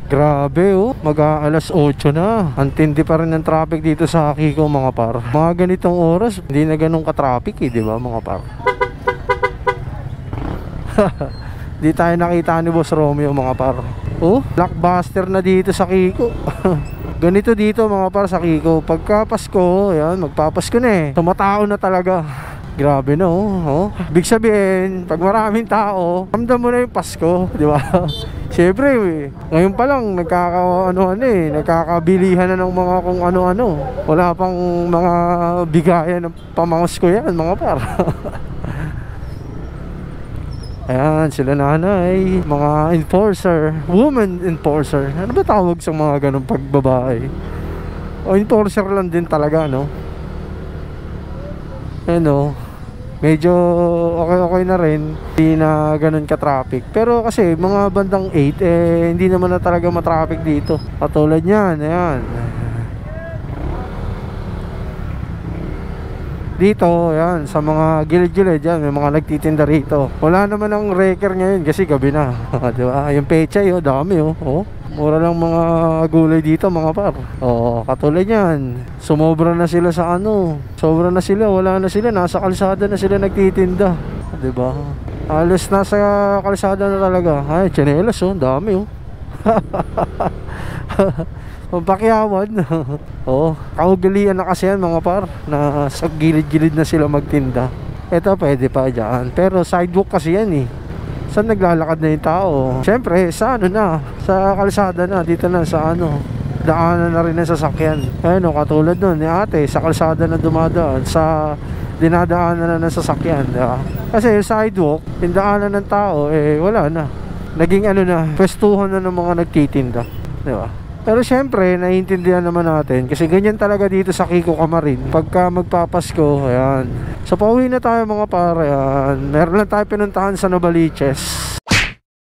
Grabe oh, mag-aalas 8 na. Antindi pa rin ng traffic dito sa Kiko mga par. Mga ganitong oras, hindi na ganun ka-traffic eh, di ba mga par? Di tayo nakita ni Boss Romeo mga par. Oh, blockbuster na dito sa Kiko. Ganito dito mga par sa Kiko. Pagka Pasko, yan, magpapasko na eh. Tumatao na talaga. Grabe no, oh. Big sabihin, pag maraming tao, ramdam mo na yung Pasko, di ba? Siyempre, ngayon pa lang nagkakabilihan na ng mga kung ano-ano. Wala pang mga bigayan ng pamangos ko yan, mga par. Ayan, sila nanay, mga enforcer, woman enforcer. Ano ba tawag sa mga ganong pagbabae? O enforcer lang din talaga, no? Ano, medyo okay na rin. Hindi na ganun ka-traffic. Pero kasi mga bandang 8, hindi naman na talaga ma-traffic dito. Katulad yan, ayan. Dito, yan, sa mga gilid-gilid yan, may mga nagtitinda rito. Wala naman ang wrecker ngayon kasi gabi na. Diba? Yung pechay, dami oh. Mura lang mga gulay dito mga par. Katulad yan. Sumobra na sila sa ano. Sobra na sila, wala na sila. Nasa kalsada na sila nagtitinda. Diba? Halos nasa kalsada na talaga. Ay, tsinelas dami Pakyawan. Kaugalian na kasi yan mga par, na sa gilid-gilid na sila magtinda. Ito pwede pa dyan, pero sidewalk kasi yan eh. Saan naglalakad na yung tao? Siyempre sa ano na, sa kalsada na, dito na sa ano, daanan na rin ng sasakyan. Ayun katulad nun ni ate, sa kalsada na dumadaan, sa dinadaanan na ng sasakyan, diba? Kasi yung sidewalk, yung daanan ng tao, wala na. Naging ano na, pwestuhan na ng mga nagtitinda, diba? Pero syempre, naiintindihan naman natin kasi ganyan talaga dito sa Kiko Kamarin. Pagka magpapasko, ayan. So pauwi na tayo mga pare. Meron lang tayo pinuntahan sa Novaliches.